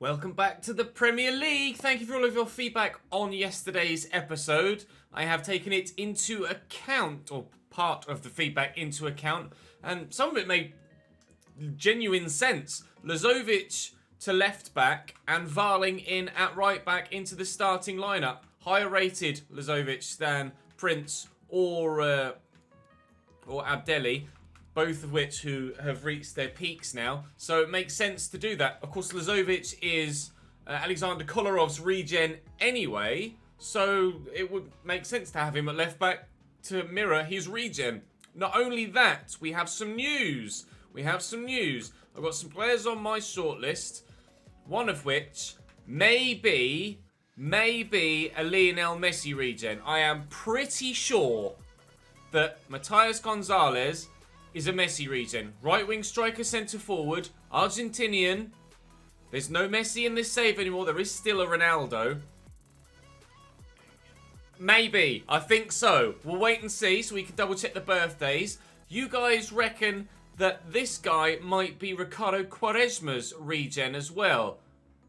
Welcome back to the Premier League. Thank you for all of your feedback on yesterday's episode. I have taken it into account, or part of the feedback into account, and some of it made genuine sense. Lazovic to left back and Varling in at right back into the starting lineup. Higher rated Lazovic than Prince or Abdelli, both of which who have reached their peaks now. So it makes sense to do that. Of course, Lazovic is Alexander Kolarov's regen anyway, so it would make sense to have him at left back to mirror his regen. Not only that, we have some news. I've got some players on my shortlist, one of which may be a Lionel Messi regen. I am pretty sure that Matías Gonzalez is a Messi regen. Right wing striker, centre forward, Argentinian. There's no Messi in this save anymore. There is still a Ronaldo. Maybe. I think so. We'll wait and see so we can double check the birthdays. You guys reckon that this guy might be Ricardo Quaresma's regen as well.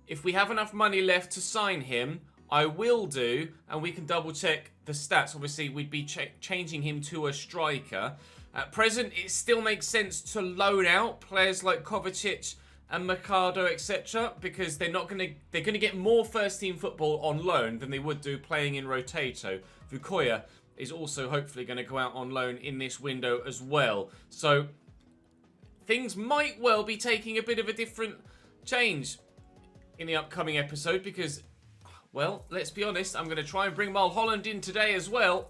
If we have enough money left to sign him, I will do, and we can double check the stats. Obviously, we'd be changing him to a striker. At present, it still makes sense to loan out players like Kovacic and Mercado, etc., because they're going to get more first-team football on loan than they would do playing in Rotato. Vukoya is also hopefully going to go out on loan in this window as well. So things might well be taking a bit of a different change in the upcoming episode because, well, let's be honest, I'm going to try and bring Mulholland in today as well.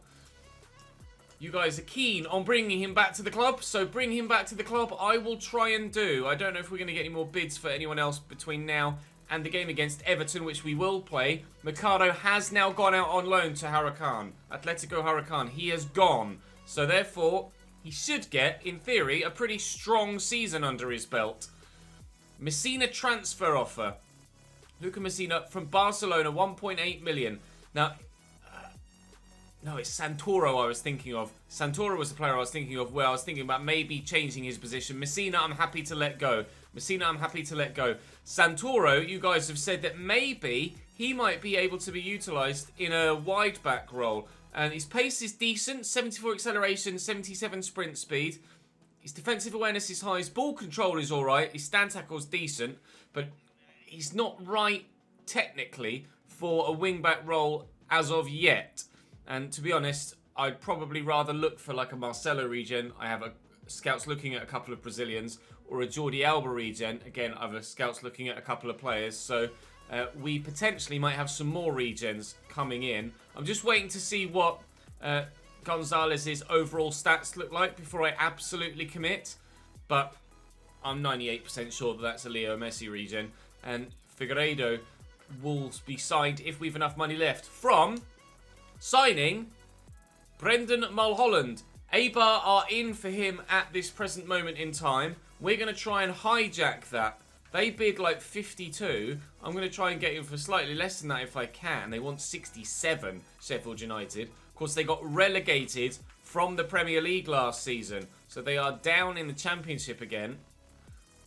You guys are keen on bringing him back to the club, so bring him back to the club. I will try and do. I don't know if we're going to get any more bids for anyone else between now and the game against Everton, which we will play. Mercado has now gone out on loan to Huracan. Atletico Huracan. He has gone. So therefore, he should get, in theory, a pretty strong season under his belt. Messina transfer offer. Luca Messina from Barcelona, 1.8 million. Now, no, it's Santoro I was thinking of. Santoro was the player I was thinking of where I was thinking about maybe changing his position. Messina, I'm happy to let go. Santoro, you guys have said that maybe he might be able to be utilised in a wide back role. And his pace is decent, 74 acceleration, 77 sprint speed. His defensive awareness is high, his ball control is alright, his stand tackle is decent, but he's not right technically for a wing back role as of yet. And to be honest, I'd probably rather look for like a Marcelo regen. I have scouts looking at a couple of Brazilians, or a Jordi Alba regen. Again, I have scouts looking at a couple of players. So we potentially might have some more regens coming in. I'm just waiting to see what Gonzalez's overall stats look like before I absolutely commit. But I'm 98% sure that that's a Leo Messi regen. And Figueiredo will be signed if we've enough money left from signing Brendan Mulholland. Eibar are in for him at this present moment in time. We're going to try and hijack that. They bid like 52. I'm going to try and get him for slightly less than that if I can. They want 67, Sheffield United. Of course, they got relegated from the Premier League last season. So they are down in the Championship again.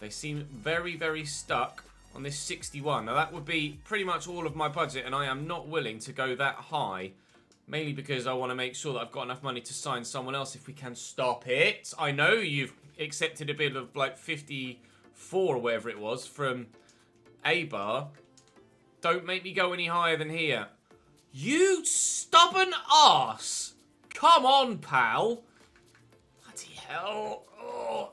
They seem very, very stuck on this 61. Now, that would be pretty much all of my budget, and I am not willing to go that high. Mainly because I want to make sure that I've got enough money to sign someone else if we can stop it. I know you've accepted a bid of like 54 or whatever it was from Eibar. Don't make me go any higher than here. You stubborn arse! Come on, pal. Bloody hell. Oh,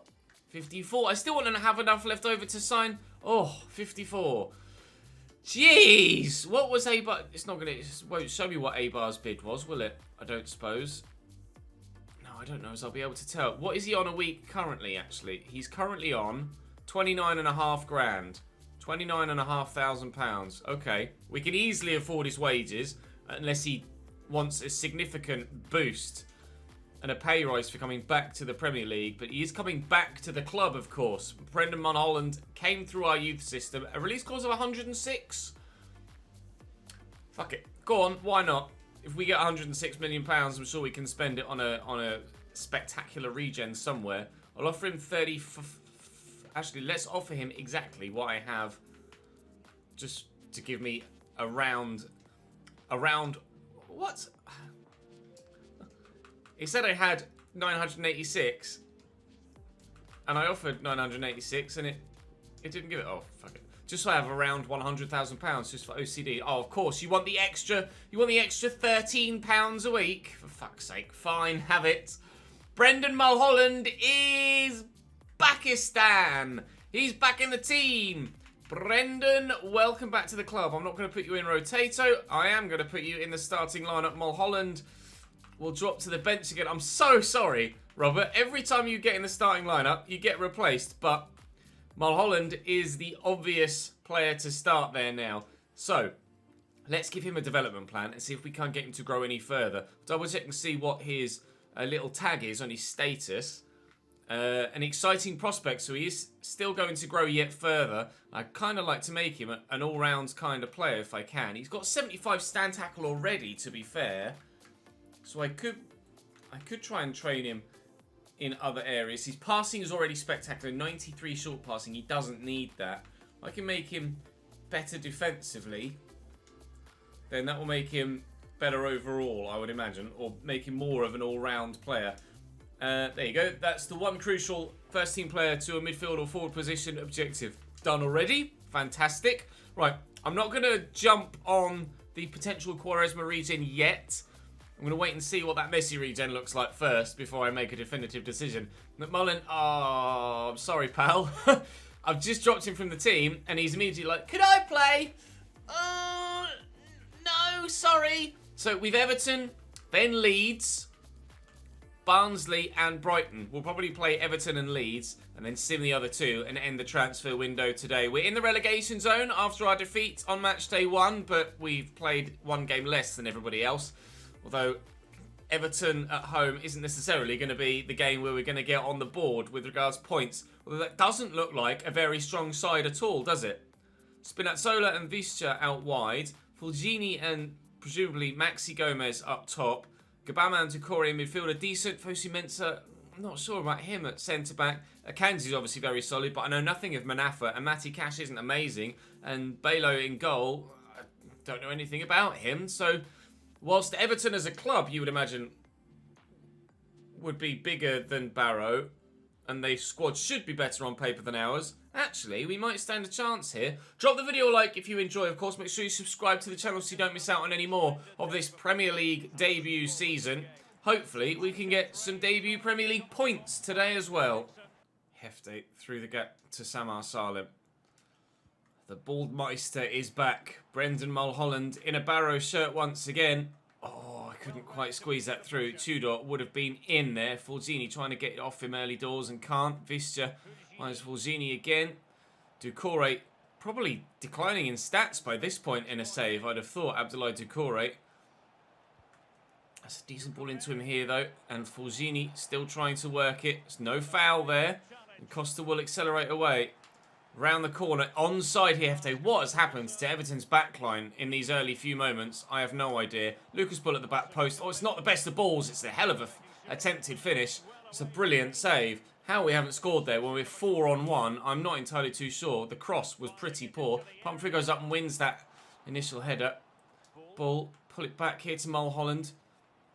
54. I still want to have enough left over to sign. Oh, 54. Jeez! What was Eibar? It's not going to... won't show me what Eibar's bid was, will it? I don't suppose. No, I don't know, as I'll be able to tell. What is he on a week currently, actually? He's currently on 29.5 grand. £29,500. Okay. We can easily afford his wages, unless he wants a significant boost and a pay rise for coming back to the Premier League. But he is coming back to the club, of course. Brendan Mulholland came through our youth system. A release clause of 106. Fuck it. Go on, why not? If we get £106 million, I'm sure we can spend it on a spectacular regen somewhere. I'll offer him 30... Actually, let's offer him exactly what I have just to give me around what? He said I had 986, and I offered 986, and it didn't give it. Oh, fuck it. Just so I have around £100,000 just for OCD. Oh, of course, you want the extra £13 a week? For fuck's sake. Fine, have it. Brendan Mulholland is Pakistan. He's back in the team. Brendan, welcome back to the club. I'm not going to put you in Rotato. I am going to put you in the starting lineup. Mulholland will drop to the bench again. I'm so sorry, Robert. Every time you get in the starting lineup, you get replaced, but Mulholland is the obvious player to start there now. So, let's give him a development plan and see if we can't get him to grow any further. Double check and see what his little tag is on his status. An exciting prospect, so he is still going to grow yet further. I'd kind of like to make him an all-round kind of player if I can. He's got 75 stand tackle already, to be fair. So I could try and train him in other areas. His passing is already spectacular. 93 short passing. He doesn't need that. I can make him better defensively. Then that will make him better overall, I would imagine. Or make him more of an all-round player. There you go. That's the one crucial first-team player to a midfield or forward position objective. Done already. Fantastic. Right. I'm not going to jump on the potential Quaresma regen yet. I'm going to wait and see what that Messi regen looks like first before I make a definitive decision. McMullen, oh, I'm sorry, pal. I've just dropped him from the team, and he's immediately like, could I play? No, sorry. So we've Everton, then Leeds, Barnsley, and Brighton. We'll probably play Everton and Leeds, and then sim the other two, and end the transfer window today. We're in the relegation zone after our defeat on match day 1, but we've played one game less than everybody else. Although Everton at home isn't necessarily going to be the game where we're going to get on the board with regards to points. Although that doesn't look like a very strong side at all, does it? Spinazzola and Visca out wide. Fulgini and presumably Maxi Gomez up top. Gabama and Tukori in midfield are decent. Fosu Mensah, I'm not sure about him at centre-back. Akanji's obviously very solid, but I know nothing of Manafa. And Matty Cash isn't amazing. And Barrow in goal, I don't know anything about him. So whilst Everton as a club, you would imagine, would be bigger than Barrow, and their squad should be better on paper than ours, actually, we might stand a chance here. Drop the video a like if you enjoy, of course. Make sure you subscribe to the channel so you don't miss out on any more of this Premier League debut season. Hopefully, we can get some debut Premier League points today as well. Hefty through the gap to Samar Salem. The Baldmeister is back. Brendan Mulholland in a Barrow shirt once again. Oh, I couldn't quite squeeze that through. Tudor would have been in there. Fulgini trying to get it off him early doors and can't. Visca minus Fulgini again. Doucouré probably declining in stats by this point in a save, I'd have thought. Abdoulaye Doucouré. That's a decent ball into him here, though. And Fulgini still trying to work it. There's no foul there. And Costa will accelerate away. Round the corner, onside here, Hefty. What has happened to Everton's backline in these early few moments? I have no idea. Lucas Bull at the back post. Oh, it's not the best of balls. It's a hell of a attempted finish. It's a brilliant save. How we haven't scored there when we're 4-on-1, I'm not entirely too sure. The cross was pretty poor. Pumphrey goes up and wins that initial header. Bull, pull it back here to Mulholland.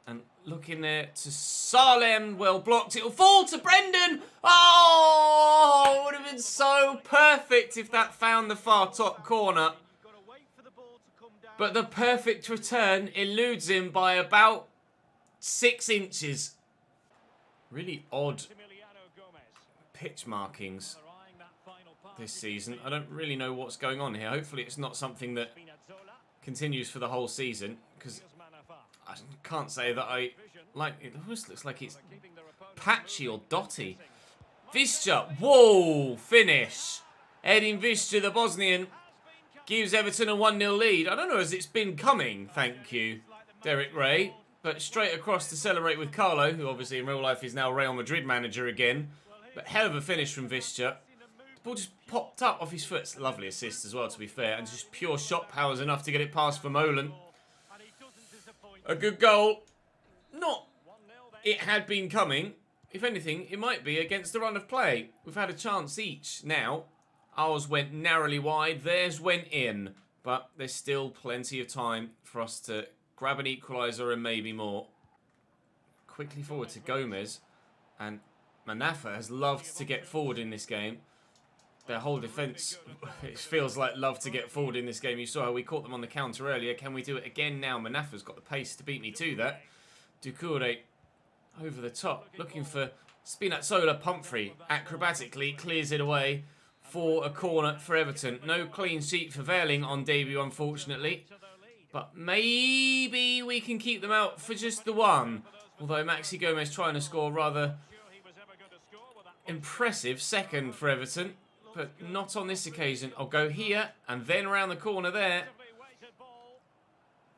And look in there to Salem. Well blocked. It'll fall to Brendan. Oh, it would have been so perfect if that found the far top corner. But the perfect return eludes him by about 6 inches. Really odd pitch markings this season. I don't really know what's going on here. Hopefully it's not something that continues for the whole season, because I can't say that I like it. Almost looks like it's patchy or dotty. Visca, whoa, finish. Edin Visca, the Bosnian, gives Everton a 1-0 lead. I don't know as it's been coming, thank you, Derek Ray. But straight across to celebrate with Carlo, who obviously in real life is now Real Madrid manager again. But hell of a finish from Visca. The ball just popped up off his foot. It's a lovely assist as well, to be fair. And just pure shot power is enough to get it past Vermeulen. A good goal. Not it had been coming. If anything, it might be against the run of play. We've had a chance each now. Ours went narrowly wide. Theirs went in. But there's still plenty of time for us to grab an equaliser and maybe more. Quickly forward to Gomez. And Manafa has loved to get forward in this game. Their whole defence, it feels like love to get forward in this game. You saw how we caught them on the counter earlier. Can we do it again now? Manafa's got the pace to beat me to that. Doucouré over the top. Looking for Spinazzola. Pumphrey acrobatically clears it away for a corner for Everton. No clean sheet for Verling on debut, unfortunately. But maybe we can keep them out for just the one. Although Maxi Gomez trying to score rather impressive second for Everton. But not on this occasion. I'll go here and then around the corner there.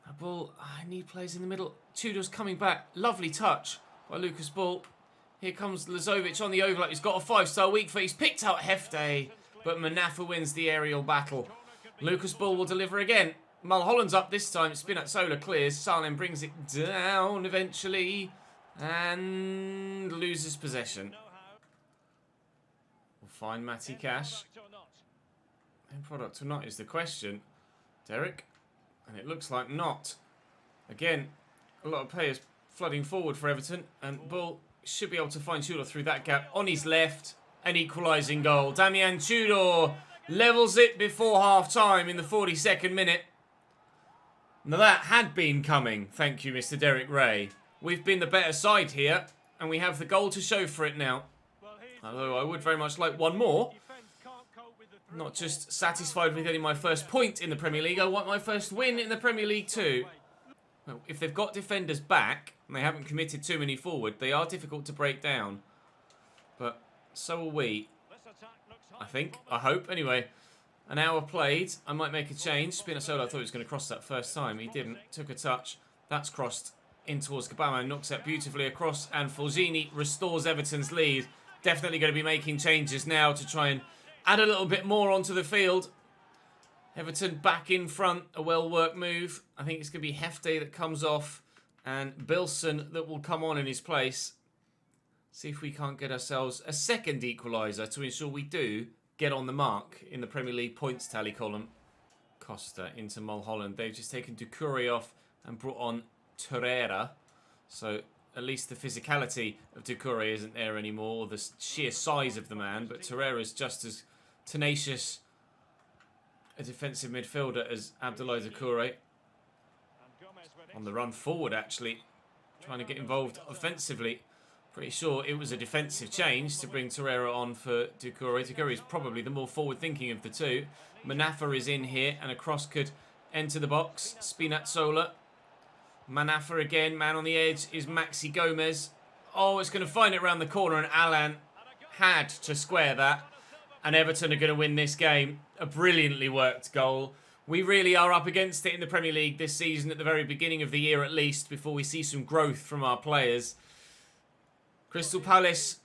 A ball, I need players in the middle. Tudor's coming back. Lovely touch by Lucas Ball. Here comes Lazovic on the overlap. He's got a 5-star weak foot. He's picked out Hefte. But Manafa wins the aerial battle. Lucas Ball will deliver again. Mulholland's up this time. Spinazzola clears. Salem brings it down eventually. And loses possession. We'll find Matty Cash. End product or not is the question. Derek. And it looks like not. Again, a lot of players flooding forward for Everton. And Ball should be able to find Tudor through that gap. On his left. An equalising goal. Damian Tudor levels it before half-time in the 42nd minute. Now that had been coming. Thank you, Mr. Derek Ray. We've been the better side here, and we have the goal to show for it now. Although I would very much like one more. Not just satisfied with getting my first point in the Premier League, I want my first win in the Premier League too. Well, if they've got defenders back, and they haven't committed too many forward, they are difficult to break down. But so are we. I think. I hope. Anyway, an hour played. I might make a change. Spinazzola, I thought he was going to cross that first time. He didn't. Took a touch. That's crossed in towards Gabama. Knocks that beautifully across. And Fulgini restores Everton's lead. Definitely going to be making changes now to try and add a little bit more onto the field. Everton back in front. A well-worked move. I think it's going to be Hefte that comes off. And Bilson that will come on in his place. See if we can't get ourselves a second equaliser to ensure we do get on the mark in the Premier League points tally column. Costa into Mulholland. They've just taken Doucouré off and brought on Torreira. So at least the physicality of Doucouré isn't there anymore, or the sheer size of the man. But Torreira's just as tenacious a defensive midfielder as Abdoulaye Doucouré. On the run forward, actually. Trying to get involved offensively. Pretty sure it was a defensive change to bring Torreira on for Doucouré. Doucouré is probably the more forward-thinking of the two. Manafa is in here, and a cross could enter the box. Spinazzola. Manafa again. Man on the edge is Maxi Gomez. Oh, it's going to find it around the corner, and Alan had to square that. And Everton are going to win this game. A brilliantly worked goal. We really are up against it in the Premier League this season, at the very beginning of the year at least, before we see some growth from our players. Crystal Palace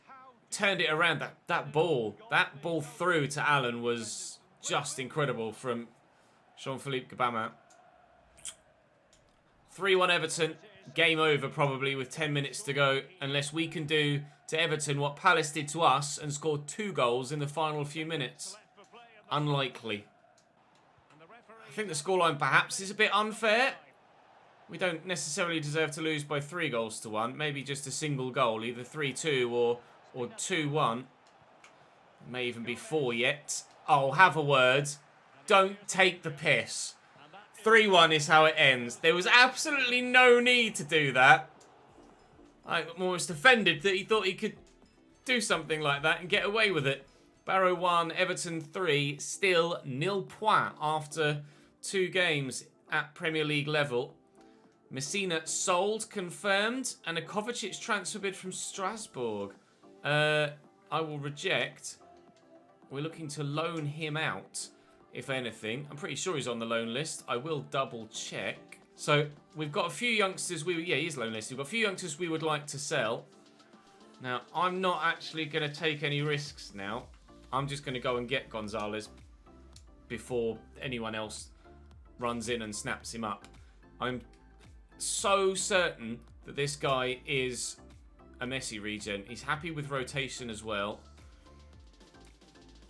turned it around. That ball through to Allen was just incredible from Jean-Philippe Gabama. 3-1 Everton. Game over probably with 10 minutes to go, unless we can do to Everton what Palace did to us and scored 2 goals in the final few minutes. Unlikely. I think the scoreline perhaps is a bit unfair. We don't necessarily deserve to lose by 3-1. Maybe just a single goal, either 3-2 or 2-1. May even be 4 yet. Oh, have a word. Don't take the piss. 3-1 is how it ends. There was absolutely no need to do that. I'm almost offended that he thought he could do something like that and get away with it. Barrow 1, Everton 3, still 0 points after 2 games at Premier League level. Messina sold, confirmed, and a Kovacic transfer bid from Strasbourg. I will reject. We're looking to loan him out, if anything. I'm pretty sure he's on the loan list. I will double check. So we've got a few youngsters. Yeah, he is loan list. We've got a few youngsters we would like to sell. Now, I'm not actually going to take any risks now. I'm just going to go and get Gonzalez before anyone else runs in and snaps him up. I'm so certain that this guy is a Messi regen. He's happy with rotation as well.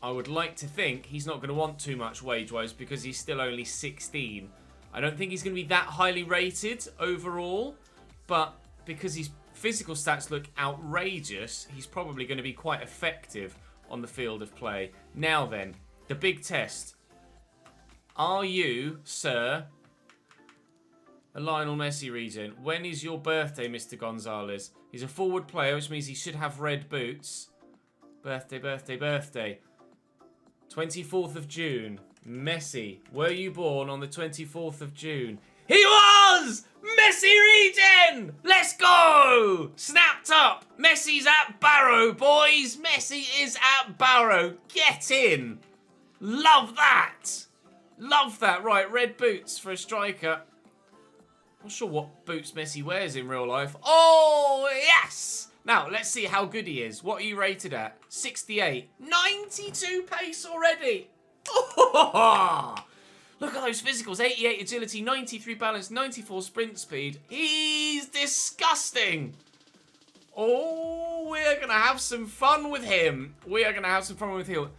I would like to think he's not going to want too much wage-wise because he's still only 16. I don't think he's going to be that highly rated overall, but because his physical stats look outrageous, he's probably going to be quite effective on the field of play. Now then, the big test. Are you, sir, a Lionel Messi regen? When is your birthday, Mr. Gonzalez? He's a forward player, which means he should have red boots. Birthday, birthday, birthday. 24th of June. Messi, were you born on the 24th of June? He was! Messi regen! Let's go! Snapped up. Messi's at Barrow, boys. Messi is at Barrow. Get in. Love that. Love that. Right, red boots for a striker. Not sure what boots Messi wears in real life. Oh, yes! Now, let's see how good he is. What are you rated at? 68. 92 pace already. Oh, look at those physicals. 88 agility, 93 balance, 94 sprint speed. He's disgusting. Oh, we're going to have some fun with him. We are going to have some fun with him.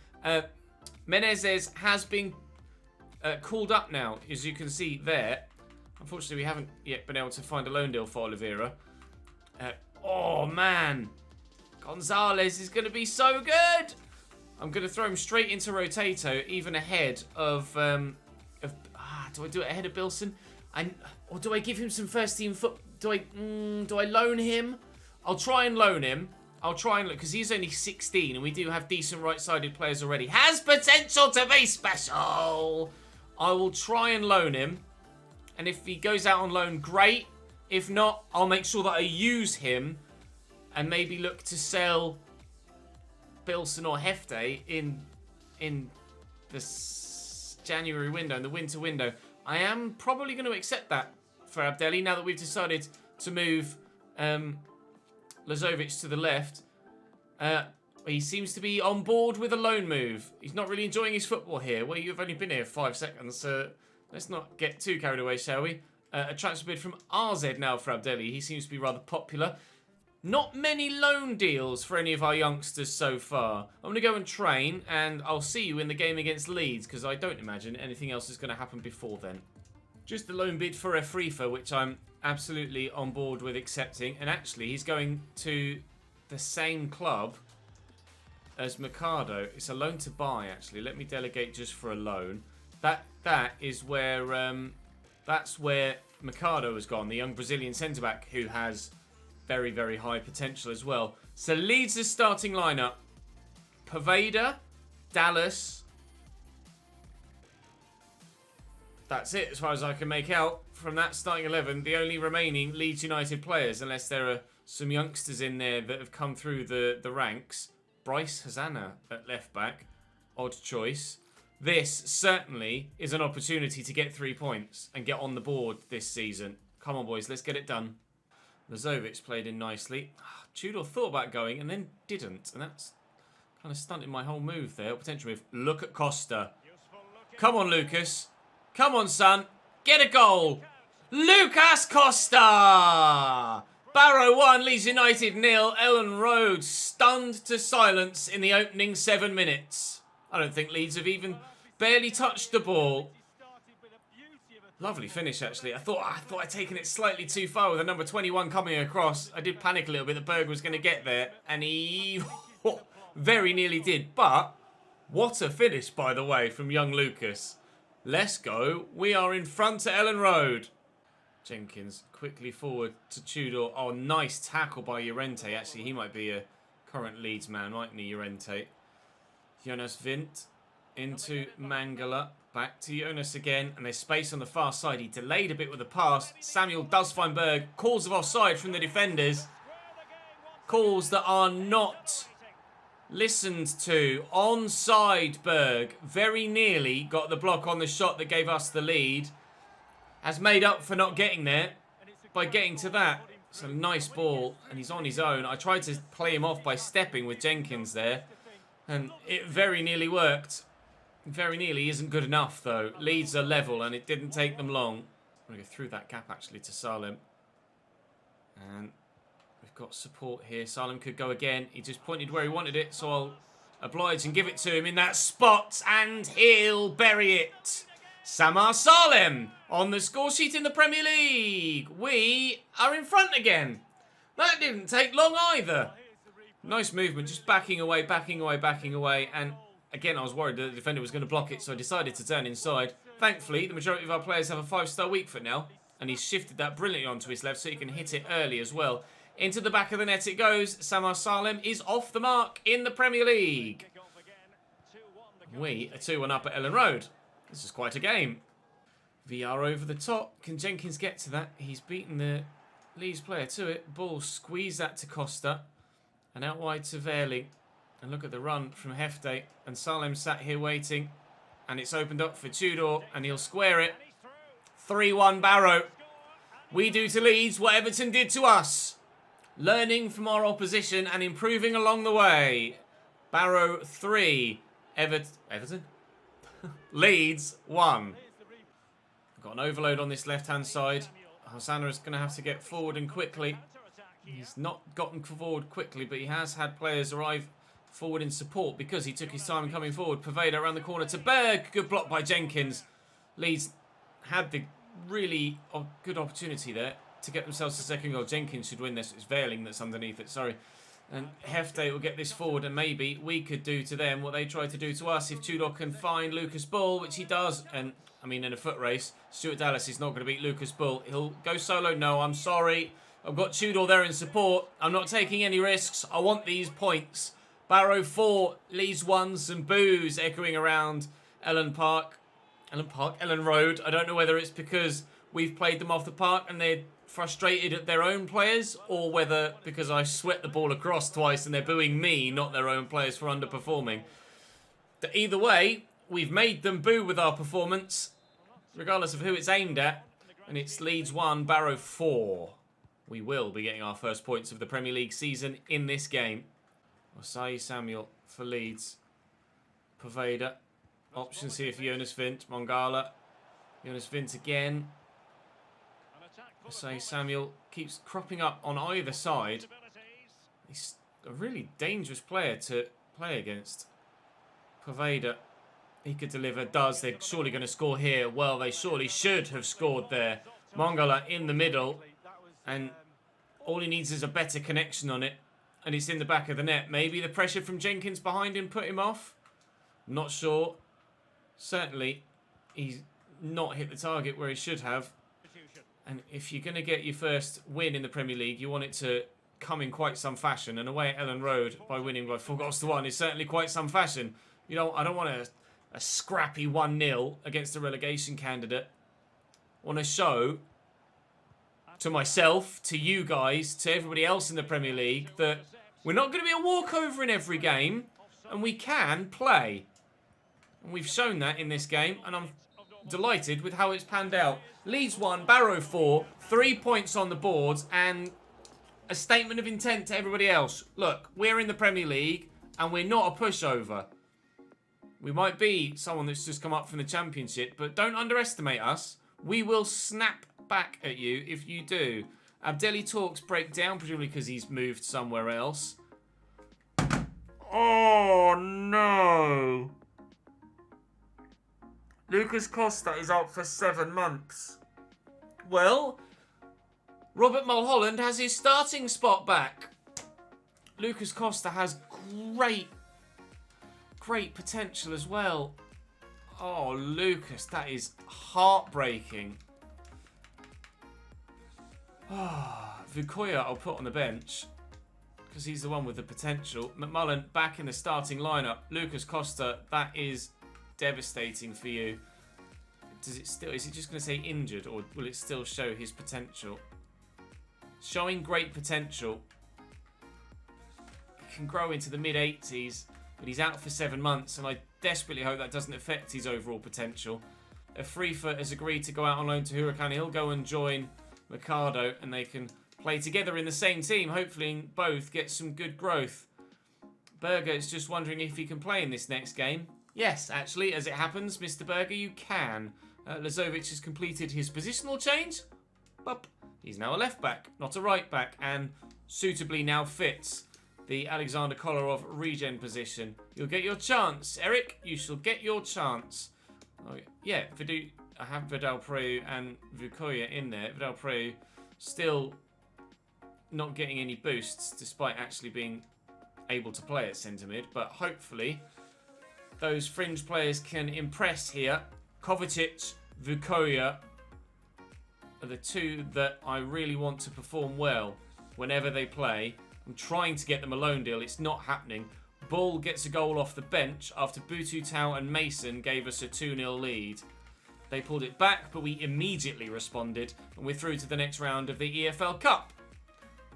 Menezes has been called up now, as you can see there. Unfortunately, we haven't yet been able to find a loan deal for Oliveira. Oh, man. Gonzalez is going to be so good. I'm going to throw him straight into Rotato, even ahead of... do I do it ahead of Bilson? Or do I give him some first-team foot... Do I loan him? I'll try and loan him. I'll try and look, because he's only 16, and we do have decent right-sided players already. Has potential to be special. I will try and loan him. And if he goes out on loan, great. If not, I'll make sure that I use him and maybe look to sell Bilson or Hefte in this January window, in the winter window. I am probably going to accept that for Abdelli now that we've decided to move Lazovic to the left. He seems to be on board with a loan move. He's not really enjoying his football here. Well, you've only been here 5 seconds, so let's not get too carried away, shall we? A transfer bid from RZ now for Abdelli. He seems to be rather popular. Not many loan deals for any of our youngsters so far. I'm going to go and train, and I'll see you in the game against Leeds, because I don't imagine anything else is going to happen before then. Just a loan bid for Afrifa, which I'm absolutely on board with accepting. And actually, he's going to the same club as Mercado. It's a loan to buy, actually. Let me delegate just for a loan. That is where... That's where Mercado has gone, the young Brazilian centre-back who has very, very high potential as well. So Leeds' starting lineup. Poveda, Dallas. That's it as far as I can make out from that starting 11. The only remaining Leeds United players, unless there are some youngsters in there that have come through the ranks. Bryce Hazana at left-back. Odd choice. This certainly is an opportunity to get 3 points and get on the board this season. Come on, boys, let's get it done. Lazovic played in nicely. Tudor thought about going and then didn't. And that's kind of stunted my whole move there. Potential move. Look at Costa. Come on, Lucas. Come on, son. Get a goal. Lucas Costa! Barrow 1, Leeds United 0. Ellen Road stunned to silence in the opening 7 minutes. I don't think Leeds have even barely touched the ball. Lovely finish, actually. I thought I'd taken it slightly too far with the number 21 coming across. I did panic a little bit that Berg was going to get there, and he very nearly did. But what a finish, by the way, from young Lucas. Let's go. We are in front at Ellen Road. Jenkins quickly forward to Tudor. Oh, nice tackle by Llorente. Actually, he might be a current Leeds man, mightn't he, Llorente? Jonas Vint into Mangala. Back to Jonas again. And there's space on the far side. He delayed a bit with the pass. Samuel does find Berg. Calls of offside from the defenders. Calls that are not listened to. Onside Berg. Very nearly got the block on the shot that gave us the lead. Has made up for not getting there by getting to that. It's a nice ball. And he's on his own. I tried to play him off by stepping with Jenkins there. And it very nearly worked. Very nearly isn't good enough, though. Leeds are level, and it didn't take them long. I'm going to go through that gap, actually, to Salem. And we've got support here. Salem could go again. He just pointed where he wanted it, so I'll oblige and give it to him in that spot, and he'll bury it. Samar Salem on the score sheet in the Premier League. We are in front again. That didn't take long either. Nice movement, just backing away, and again, I was worried that the defender was going to block it, so I decided to turn inside. Thankfully, the majority of our players have a 5-star weak foot now, and he's shifted that brilliantly onto his left so he can hit it early as well. Into the back of the net it goes. Samar Salem is off the mark in the Premier League. We are 2-1 up at Ellen Road. This is quite a game. VR over the top. Can Jenkins get to that? He's beaten the Leeds player to it. Ball squeeze that to Costa. And out wide to Verling. And look at the run from Hefte. And Salem sat here waiting. And it's opened up for Tudor. And he'll square it. 3-1 Barrow. We do to Leeds what Everton did to us. Learning from our opposition and improving along the way. Barrow 3. Everton? Leeds 1. Got an overload on this left-hand side. Hosanna is going to have to get forward and quickly. He's not gotten forward quickly, but he has had players arrive forward in support because he took his time coming forward. Poveda around the corner to Berg. Good block by Jenkins. Leeds had the really good opportunity there to get themselves the second goal. Jenkins should win this. It's Verling that's underneath it, sorry. And Hefte will get this forward, and maybe we could do to them what they tried to do to us if Tudor can find Lucas Bull, which he does. And, I mean, in a foot race, Stuart Dallas is not going to beat Lucas Bull. He'll go solo. No, I'm sorry. I've got Tudor there in support. I'm not taking any risks. I want these points. Barrow 4, Leeds 1, some boos echoing around Ellen Road. I don't know whether it's because we've played them off the park and they're frustrated at their own players, or whether because I swept the ball across twice and they're booing me, not their own players, for underperforming. But either way, we've made them boo with our performance, regardless of who it's aimed at, and it's Leeds 1, Barrow 4. We will be getting our first points of the Premier League season in this game. Osai Samuel for Leeds. Poveda. Options here for Jonas Vint. Mongala. Jonas Vint again. Osai Samuel keeps cropping up on either side. He's a really dangerous player to play against. Poveda. He could deliver. Does. They're surely going to score here. Well, they surely should have scored there. Mongala in the middle. And all he needs is a better connection on it. And it's in the back of the net. Maybe the pressure from Jenkins behind him put him off. Not sure. Certainly, he's not hit the target where he should have. And if you're going to get your first win in the Premier League, you want it to come in quite some fashion. And away at Ellen Road, by winning by 4-1, is certainly quite some fashion. You know, I don't want a scrappy 1-0 against a relegation candidate. I want to show to myself, to you guys, to everybody else in the Premier League, that we're not going to be a walkover in every game, and we can play. And we've shown that in this game, and I'm delighted with how it's panned out. Leeds 1, Barrow 4, 3 points on the board, and a statement of intent to everybody else. Look, we're in the Premier League, and we're not a pushover. We might be someone that's just come up from the Championship, but don't underestimate us. We will snap back at you if you do. Abdelli Talks break down, presumably because he's moved somewhere else. Oh, no. Lucas Costa is out for 7 months. Well, Robert Mulholland has his starting spot back. Lucas Costa has great potential as well. Oh, Lucas, that is heartbreaking. Vukoya I'll put on the bench because he's the one with the potential. McMullen back in the starting lineup. Lucas Costa, that is devastating for you. Is it just going to say injured, or will it still show his potential? Showing great potential. He can grow into the mid-80s, but he's out for 7 months, and I desperately hope that doesn't affect his overall potential. A free foot has agreed to go out on loan to Huracan. He'll go and join Mercado, and they can play together in the same team. Hopefully both get some good growth. Berger is just wondering if he can play in this next game. Yes, actually, as it happens, Mr. Berger, you can. Lazovic has completed his positional change. But he's now a left back, not a right back, and suitably now fits the Alexander Kolarov regen position. You'll get your chance, Eric. You shall get your chance. Oh, yeah, I have Vidal Preu and Vukoya in there. Vidal Preu still not getting any boosts despite actually being able to play at centre mid, but hopefully those fringe players can impress here. Kovacic, Vukoya are the two that I really want to perform well whenever they play. I'm trying to get them a loan deal. It's not happening. Bull gets a goal off the bench after Bututau and Mason gave us a 2-0 lead. They pulled it back, but we immediately responded, and we're through to the next round of the EFL Cup.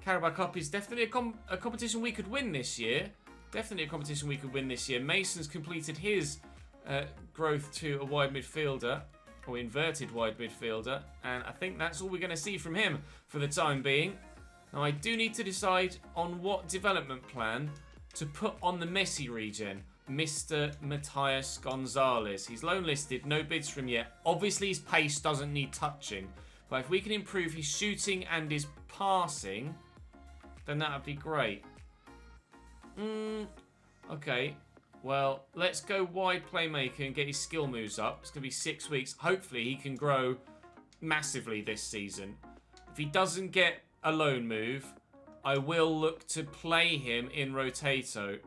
Carabao Cup is definitely a competition we could win this year. Definitely a competition we could win this year. Mason's completed his growth to a wide midfielder, or inverted wide midfielder, and I think that's all we're going to see from him for the time being. Now, I do need to decide on what development plan to put on the Messi regen. Mr. Matthias Gonzalez. He's loan listed, no bids from yet. Obviously, his pace doesn't need touching, but if we can improve his shooting and his passing, then that would be great. Okay, well, let's go wide playmaker and get his skill moves up. It's going to be 6 weeks. Hopefully, he can grow massively this season. If he doesn't get a loan move, I will look to play him in Rotato.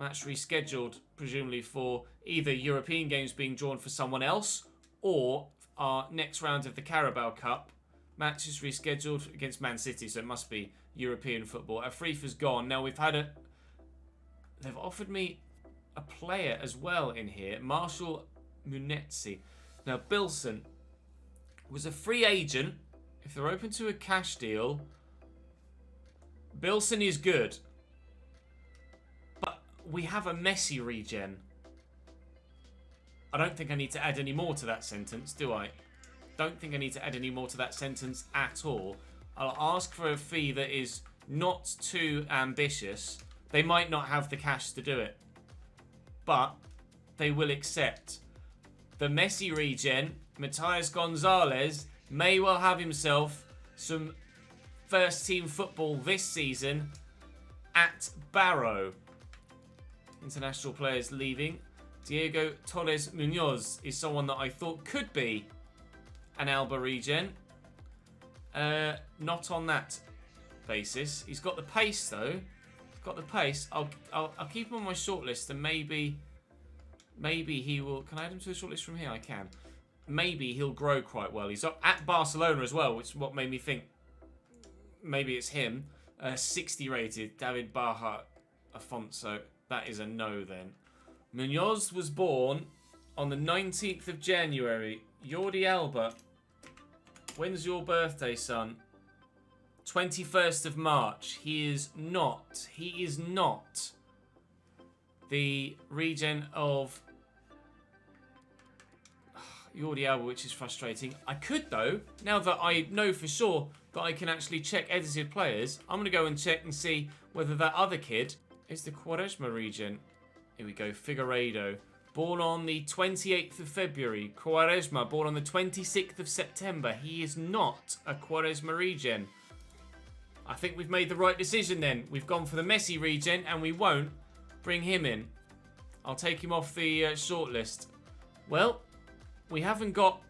Match rescheduled, presumably for either European games being drawn for someone else or our next round of the Carabao Cup. Match is rescheduled against Man City, so it must be European football. Afrifa's gone. Now we've had they've offered me a player as well in here, Marshall Munetzi. Now Bilson was a free agent. If they're open to a cash deal, Bilson is good. We have a Messi regen. I don't think I need to add any more to that sentence, do I? Don't think I need to add any more to that sentence at all. I'll ask for a fee that is not too ambitious. They might not have the cash to do it, but they will accept. The Messi regen, Matthias Gonzalez, may well have himself some first team football this season at Barrow. International players leaving. Diego Torres Munoz is someone that I thought could be an Alba regen. Not on that basis. He's got the pace though. Got the pace. I'll keep him on my shortlist, and maybe he will. Can I add him to the shortlist from here? I can. Maybe he'll grow quite well. He's at Barcelona as well, which is what made me think maybe it's him. 60 rated. David Baja Afonso. That is a no then. Munoz was born on the 19th of January. Jordi Alba. When's your birthday, son? 21st of March. He is not the regen of Jordi Alba, which is frustrating. I could, though, now that I know for sure that I can actually check edited players, I'm going to go and check and see whether that other kid is the Quaresma regen. Here we go, Figueiredo. Born on the 28th of February. Quaresma, born on the 26th of September. He is not a Quaresma regen. I think we've made the right decision then. We've gone for the Messi regen and we won't bring him in. I'll take him off the shortlist. Well, we haven't got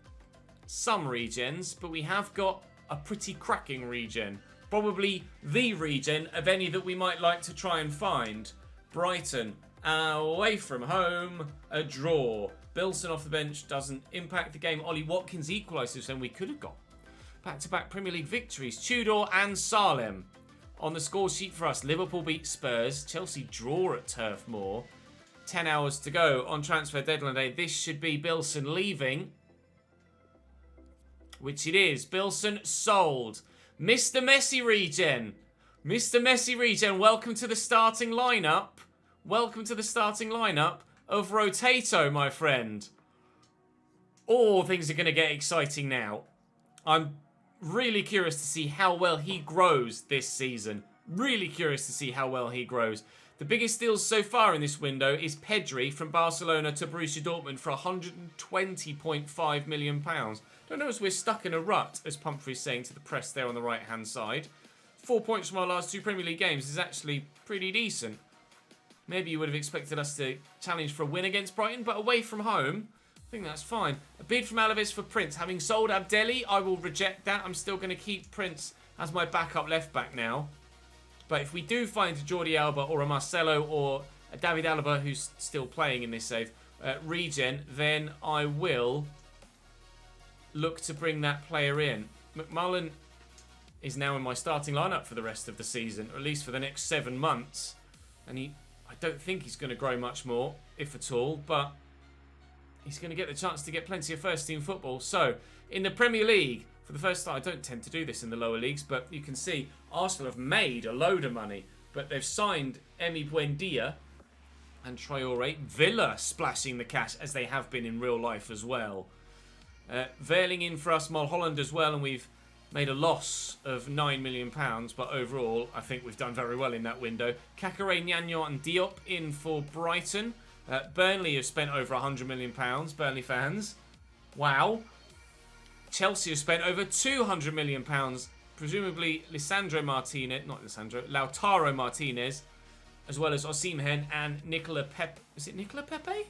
some regens, but we have got a pretty cracking regen. Probably the regen of any that we might like to try and find. Brighton, away from home, a draw. Bilson off the bench doesn't impact the game. Ollie Watkins equalises, and we could have got back-to-back Premier League victories. Tudor and Salem on the score sheet for us. Liverpool beat Spurs. Chelsea draw at Turf Moor. 10 hours to go on transfer deadline day. This should be Bilson leaving, which it is. Bilson sold. Mr. Messi regen. Mr. Messi regen, welcome to the starting lineup. Welcome to the starting lineup of Rotato, my friend. Oh, things are going to get exciting now. I'm really curious to see how well he grows this season. Really curious to see how well he grows. The biggest deals so far in this window is Pedri from Barcelona to Borussia Dortmund for £120.5 million. Don't know as we're stuck in a rut, as Pumphrey's saying to the press there on the right-hand side. 4 points from our last 2 Premier League games is actually pretty decent. Maybe you would have expected us to challenge for a win against Brighton, but away from home, I think that's fine. A bid from Alaves for Prince. Having sold Abdelli, I will reject that. I'm still going to keep Prince as my backup left-back now. But if we do find a Jordi Alba or a Marcelo or a David Alaba, who's still playing in this save, regen, then I will look to bring that player in. McMullen is now in my starting lineup for the rest of the season, or at least for the next 7 months. And I don't think he's going to grow much more, if at all, but he's going to get the chance to get plenty of first-team football. So, in the Premier League, for the first time, I don't tend to do this in the lower leagues, but you can see Arsenal have made a load of money, but they've signed Emi Buendia and Traore. Villa splashing the cash, as they have been in real life as well. Verling in for us, Mulholland as well, and we've made a loss of £9 million, but overall, I think we've done very well in that window. Kakare, Nyanya and Diop in for Brighton. Burnley have spent over £100 million, Burnley fans. Wow. Chelsea have spent over £200 million, presumably Lautaro Martinez, as well as Osimhen and Nicola Pepe. Is it Nicola Pepe?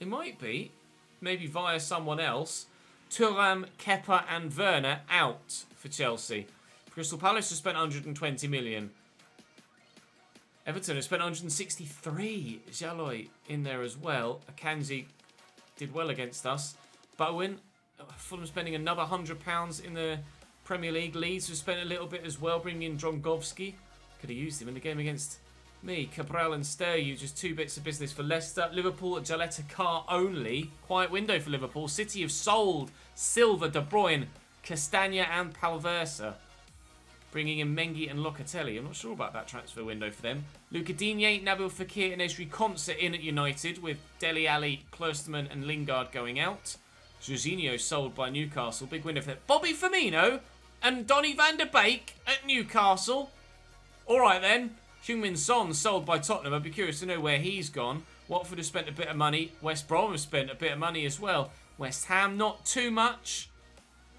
It might be. Maybe via someone else. Thuram, Kepa and Werner out for Chelsea. Crystal Palace has spent 120 million. Everton has spent 163. Jaloy in there as well. Akanji did well against us. Bowen, Fulham spending another £100 in the Premier League. Leeds have spent a little bit as well, bringing in Drongowski. Could have used him in the game against me. Cabral and Sturridge, just 2 bits of business for Leicester. Liverpool at Jaleta Car only. Quiet window for Liverpool. City have sold Silva, De Bruyne, Castagna and Palversa. Bringing in Mengi and Locatelli. I'm not sure about that transfer window for them. Luca Digne, Nabil Fekir and Esri Konsa in at United, with Dele Alli, Klosterman and Lingard going out. Jorginho sold by Newcastle. Big window for them. Bobby Firmino and Donny van der Beek at Newcastle. Alright then. Heung-min Son sold by Tottenham. I'd be curious to know where he's gone. Watford have spent a bit of money. West Brom have spent a bit of money as well. West Ham, not too much,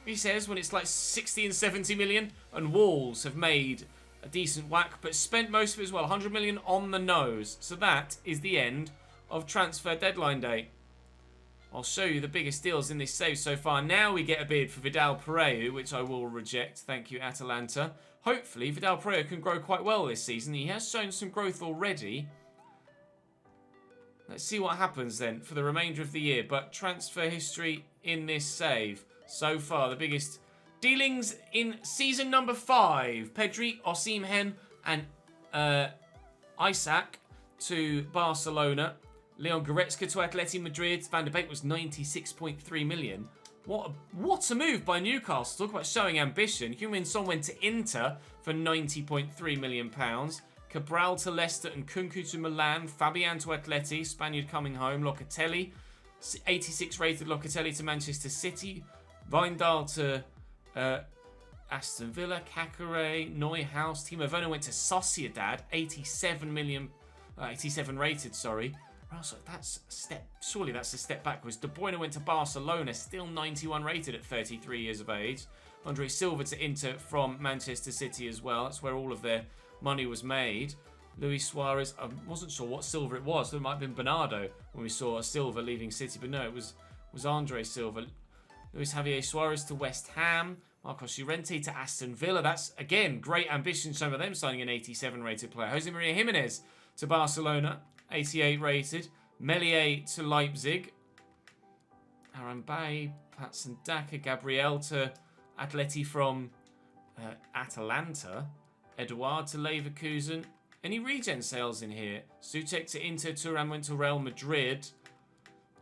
he says, when it's like 60 and 70 million. And Wolves have made a decent whack, but spent most of it as well. 100 million on the nose. So that is the end of transfer deadline day. I'll show you the biggest deals in this save so far. Now we get a bid for Vidal Pereira, which I will reject. Thank you, Atalanta. Hopefully, Vidal Pereira can grow quite well this season. He has shown some growth already. Let's see what happens then for the remainder of the year. But transfer history in this save. So far, the biggest dealings in season number 5. Pedri, Osimhen and Isaac to Barcelona. Leon Goretzka to Atleti Madrid. Van der Beek was 96.3 million. What a move by Newcastle. Talk about showing ambition. Heung-min Son went to Inter for £90.3 million. Cabral to Leicester and Kunku to Milan. Fabian to Atleti. Spaniard coming home. Locatelli. 86 rated Locatelli to Manchester City. Wijndal to Aston Villa. Kakare. Neuhaus. Timo Werner went to Sociedad. 87 rated, sorry. That's a step. Surely that's a step backwards. De Bruyne went to Barcelona, still 91 rated at 33 years of age. Andre Silva to Inter from Manchester City as well. That's where all of their money was made. Luis Suarez, I wasn't sure what Silva it was. It might have been Bernardo when we saw Silva leaving City, but no, it was Andre Silva. Luis Javier Suarez to West Ham. Marcos Llorente to Aston Villa. That's, again, great ambition shown by them signing an 87 rated player. Jose Maria Jimenez to Barcelona. 88 rated. Melier to Leipzig. Arambay, Patson Daka, Gabriel to Atleti from Atalanta. Eduard to Leverkusen. Any regen sales in here? Sutek to Inter, Thuram went to Real Madrid.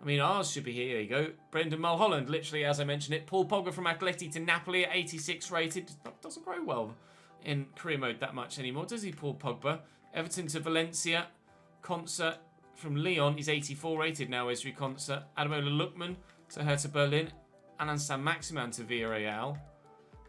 I mean, ours should be here. Here you go. Brendan Mulholland, literally, as I mentioned it. Paul Pogba from Atleti to Napoli at 86 rated. Doesn't grow well in career mode that much anymore, does he, Paul Pogba? Everton to Valencia. Concert from Lyon is 84 rated now, Esri Concert. Adamola Lookman to Hertha Berlin. Anan Saint-Maximin to Villarreal.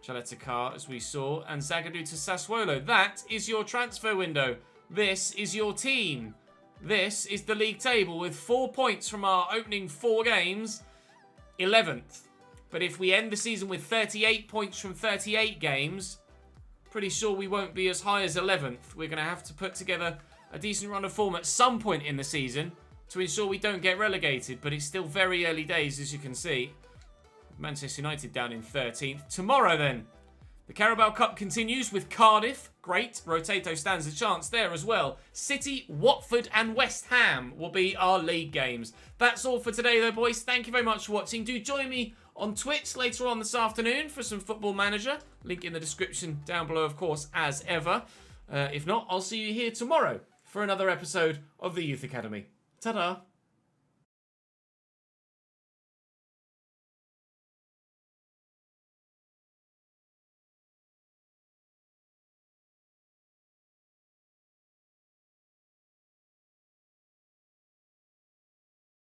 Jaleta Car, as we saw. And Zagadou to Sassuolo. That is your transfer window. This is your team. This is the league table with 4 points from our opening 4 games. 11th. But if we end the season with 38 points from 38 games, pretty sure we won't be as high as 11th. We're going to have to put together a decent run of form at some point in the season to ensure we don't get relegated. But it's still very early days, as you can see. Manchester United down in 13th. Tomorrow, then, the Carabao Cup continues with Cardiff. Great. Rotato stands a chance there as well. City, Watford and West Ham will be our league games. That's all for today, though, boys. Thank you very much for watching. Do join me on Twitch later on this afternoon for some Football Manager. Link in the description down below, of course, as ever. If not, I'll see you here tomorrow for another episode of the Youth Academy. Ta-da!